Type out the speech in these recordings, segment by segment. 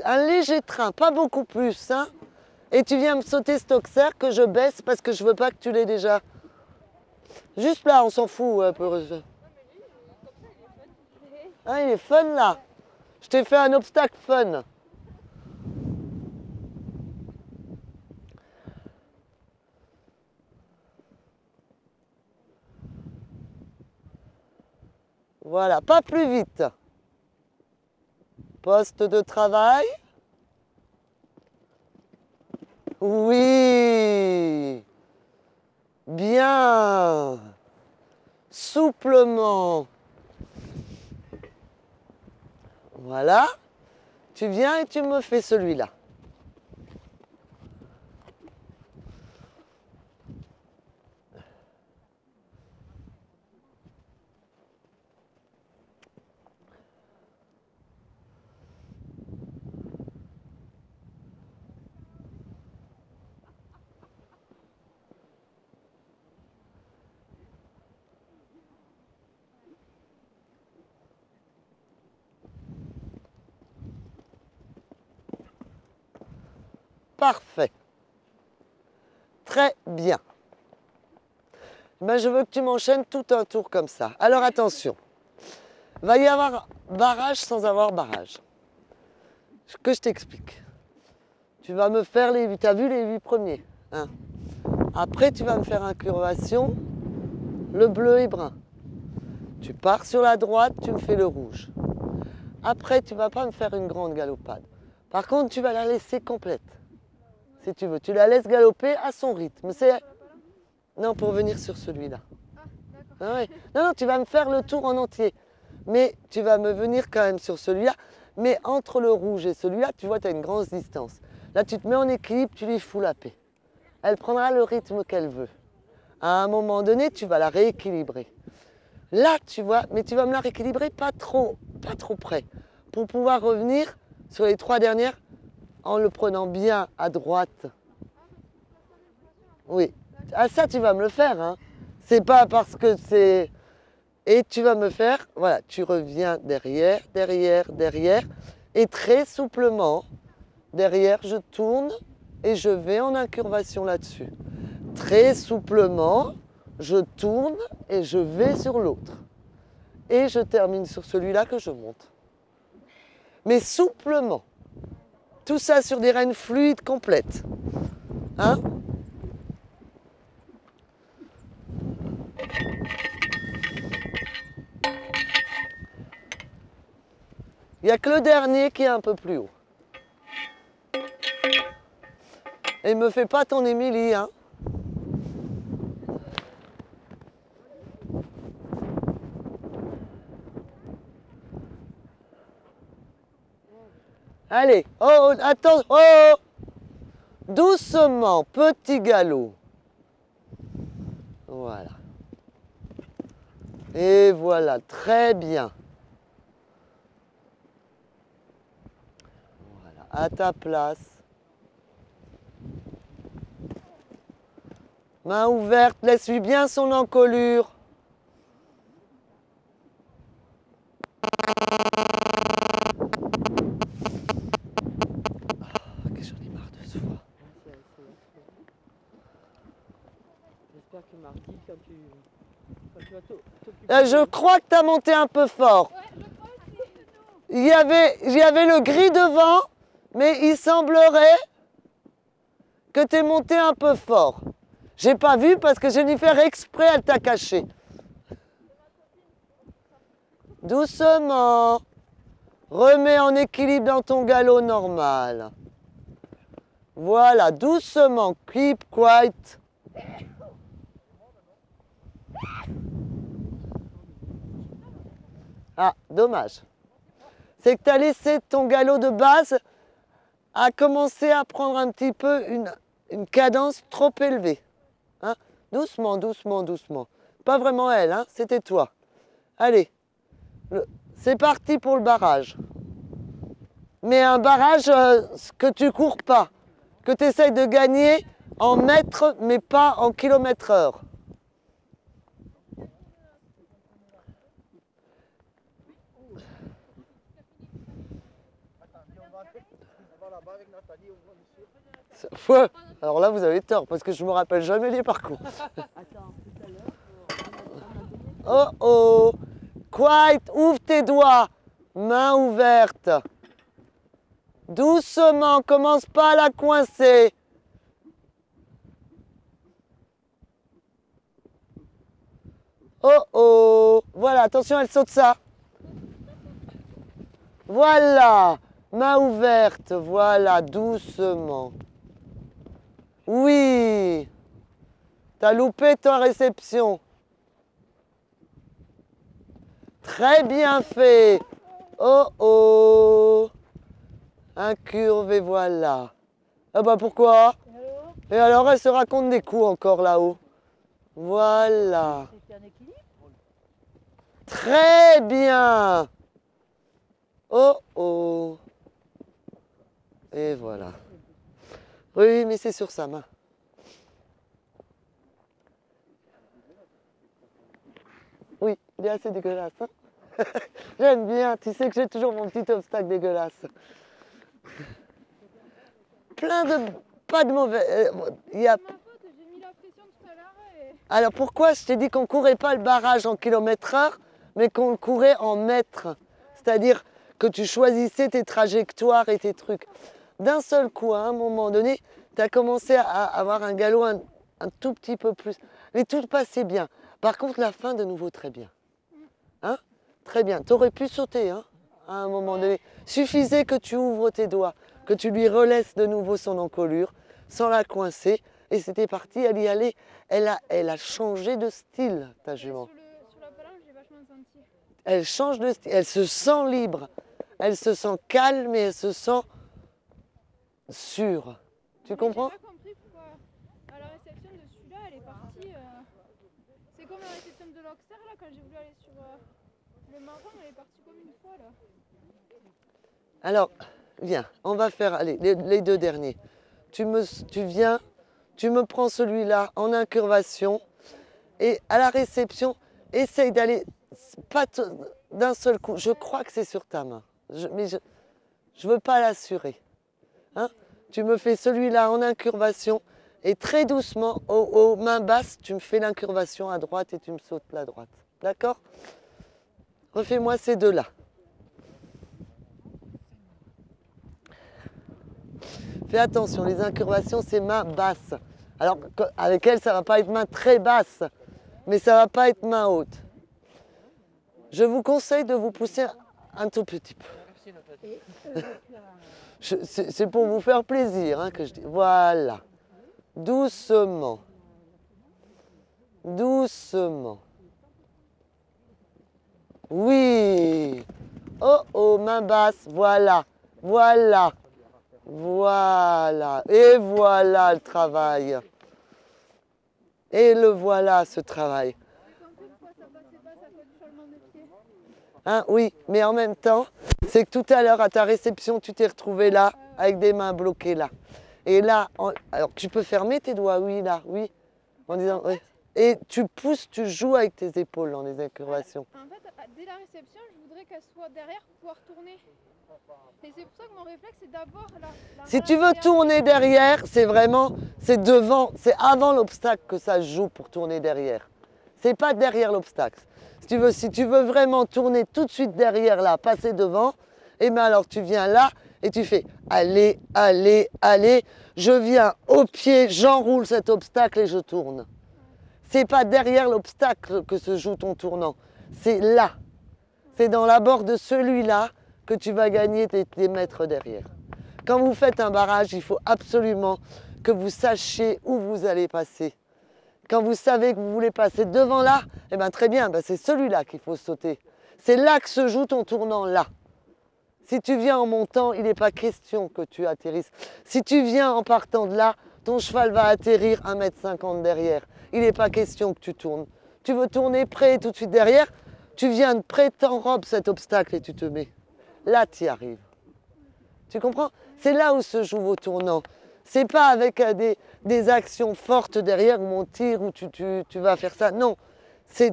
un léger train, pas beaucoup plus, hein. Et tu viens me sauter Stockser que je baisse parce que je veux pas que tu l'aies déjà. Juste là, on s'en fout un peu. Ah, il est fun là. Je t'ai fait un obstacle fun. Voilà, pas plus vite. Poste de travail. Oui. Bien. Souplement. Voilà. Tu viens et tu me fais celui-là. Parfait. Très bien. Ben, je veux que tu m'enchaînes tout un tour comme ça. Alors attention. Il va y avoir barrage sans avoir barrage. Que je t'explique. Tu vas me faire les... Tu as vu les 8 premiers, hein. Après, tu vas me faire incurvation, le bleu et brun. Tu pars sur la droite, tu me fais le rouge. Après, tu ne vas pas me faire une grande galopade. Par contre, tu vas la laisser complète. Si tu veux, tu la laisses galoper à son rythme. Non, pour venir sur celui-là. Ah ouais. Non, tu vas me faire le tour en entier. Mais tu vas me venir quand même sur celui-là. Mais entre le rouge et celui-là, tu vois, tu as une grande distance. Là, tu te mets en équilibre, tu lui fous la paix. Elle prendra le rythme qu'elle veut. À un moment donné, tu vas la rééquilibrer. Là, tu vois, mais tu vas me la rééquilibrer pas trop près. Pour pouvoir revenir sur les 3 dernières en le prenant bien à droite. Oui. Ah, ça, tu vas me le faire, hein. C'est pas parce que c'est... Et tu vas me faire, voilà, tu reviens derrière, derrière, derrière. Et très souplement, derrière, je tourne et je vais en incurvation là-dessus. Très souplement, je tourne et je vais sur l'autre. Et je termine sur celui-là que je monte. Mais souplement. Tout ça sur des rênes fluides complètes. Hein? Il n'y a que le dernier qui est un peu plus haut. Et me fais pas ton Émilie, hein. Allez, oh, attends, oh, doucement, petit galop. Voilà. Et voilà, très bien. Voilà, à ta place. Main ouverte, laisse-lui bien son encolure. Que j'en ai marre de ce fois. J'espère que mardi, quand tu vas t'occuper... Je crois que tu as monté un peu fort. Ouais, je crois aussi. Il y avait le gris devant, mais il semblerait que tu es monté un peu fort. J'ai pas vu parce que Jennifer exprès, elle t'a caché. Doucement. Remets en équilibre dans ton galop normal. Voilà, doucement. Keep quiet. Ah, dommage. C'est que tu as laissé ton galop de base à commencer à prendre un petit peu une cadence trop élevée. Hein? Doucement, doucement, doucement. Pas vraiment elle, hein? C'était toi. Allez, c'est parti pour le barrage. Mais un barrage que tu cours pas, que tu essayes de gagner en mètres, mais pas en kilomètres/heure. Ouais. Alors là, vous avez tort, parce que je me rappelle jamais les parcours. Oh oh! Quiet, ouvre tes doigts. Main ouverte. Doucement, commence pas à la coincer. Oh oh! Voilà, attention, elle saute ça. Voilà, main ouverte, voilà, doucement. Oui, t'as loupé ta réception. Très bien fait. Oh oh, incurvé, voilà. Ah bah pourquoi? Et alors elle se raconte des coups encore là-haut. Voilà. Très bien. Oh oh. Et voilà. Oui, mais c'est sur sa main. Oui, il est assez dégueulasse. Hein. J'aime bien, tu sais que j'ai toujours mon petit obstacle dégueulasse. Plein de... Pas de mauvais... il y a... Alors pourquoi je t'ai dit qu'on ne courait pas le barrage en kilomètre/heure, mais qu'on le courait en mètres? C'est-à-dire que tu choisissais tes trajectoires et tes trucs. D'un seul coup, à un moment donné, tu as commencé à avoir un galop un tout petit peu plus. Mais tout passait bien. Par contre, la fin, de nouveau, très bien. Hein? Très bien. Tu aurais pu sauter hein, à un moment donné. Suffisait que tu ouvres tes doigts, que tu lui relaisses de nouveau son encolure, sans la coincer. Et c'était parti, elle y allait. Elle a changé de style, ta jument. Sur la balance, j'ai vachement senti. Elle change de style. Elle se sent libre. Elle se sent calme et elle se sent sûre. Tu comprends? J'ai pas compris pourquoi à la réception de celui-là, elle est partie. C'est comme la réception de l'Auxerre, là, quand j'ai voulu aller sur le marron, elle est partie comme une fois, là. Alors, viens, on va faire allez, les deux derniers. Tu viens, tu me prends celui-là en incurvation et à la réception, essaye d'aller pas d'un seul coup. Je crois que c'est sur ta main, mais je ne veux pas l'assurer. Hein? Tu me fais celui-là en incurvation et très doucement, aux mains basses, tu me fais l'incurvation à droite et tu me sautes la droite. D'accord? Refais-moi ces deux-là. Fais attention, les incurvations, c'est main basse. Alors, avec elle, ça ne va pas être main très basse, mais ça ne va pas être main haute. Je vous conseille de vous pousser un tout petit peu. C'est pour vous faire plaisir hein, que je dis. Voilà. Doucement. Doucement. Oui. Oh, oh, main basse. Voilà. Voilà. Voilà. Et voilà le travail. Et le voilà, ce travail. Hein, oui, mais en même temps, c'est que tout à l'heure, à ta réception, tu t'es retrouvé là, avec des mains bloquées là. Et là, alors tu peux fermer tes doigts, oui, là, oui. En disant, oui. Et tu pousses, tu joues avec tes épaules dans les incurvations. En fait, dès la réception, je voudrais qu'elle soit derrière pour pouvoir tourner. Et c'est pour ça que mon réflexe, c'est d'abord la si tu veux tourner derrière, c'est devant, c'est avant l'obstacle que ça se joue pour tourner derrière. C'est pas derrière l'obstacle. Si tu veux vraiment tourner tout de suite derrière là, passer devant, et bien alors tu viens là et tu fais allez, allez, allez, je viens au pied, j'enroule cet obstacle et je tourne. C'est pas derrière l'obstacle que se joue ton tournant, c'est là. C'est dans la bord de celui-là que tu vas gagner tes mètres derrière. Quand vous faites un barrage, il faut absolument que vous sachiez où vous allez passer. Quand vous savez que vous voulez passer devant là, eh bien très bien, c'est celui-là qu'il faut sauter. C'est là que se joue ton tournant, là. Si tu viens en montant, il n'est pas question que tu atterrisses. Si tu viens en partant de là, ton cheval va atterrir 1,50 m derrière. Il n'est pas question que tu tournes. Tu veux tourner près et tout de suite derrière, tu viens de près, t'enrobes cet obstacle et tu te mets. Là, tu y arrives. Tu comprends? C'est là où se jouent vos tournants. C'est pas avec des actions fortes derrière où on tire, où tu vas faire ça. Non, c'est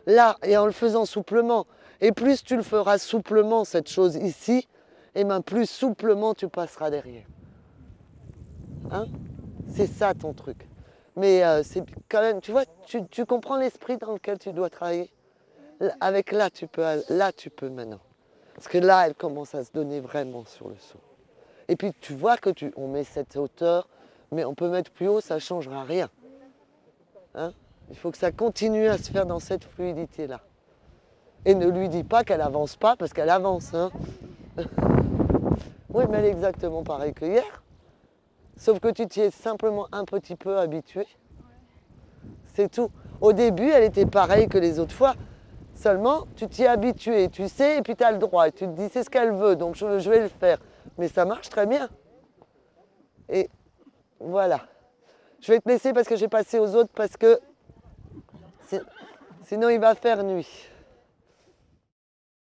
là et en le faisant souplement. Et plus tu le feras souplement, cette chose ici, et ben plus souplement tu passeras derrière. Hein? C'est ça ton truc. Mais c'est quand même, tu vois, tu comprends l'esprit dans lequel tu dois travailler. Avec là tu peux maintenant. Parce que là, elle commence à se donner vraiment sur le saut. Et puis tu vois que on met cette hauteur, mais on peut mettre plus haut, ça ne changera rien. Hein? Il faut que ça continue à se faire dans cette fluidité-là. Et ne lui dis pas qu'elle avance pas, parce qu'elle avance. Hein? Oui, mais elle est exactement pareille que hier. Sauf que tu t'y es simplement un petit peu habitué. C'est tout. Au début, elle était pareille que les autres fois. Seulement, tu t'y es habitué, tu sais, et puis tu as le droit. Et tu te dis, c'est ce qu'elle veut, donc je vais le faire. Mais ça marche très bien. Et voilà. Je vais te laisser parce que j'ai passé aux autres, parce que sinon il va faire nuit.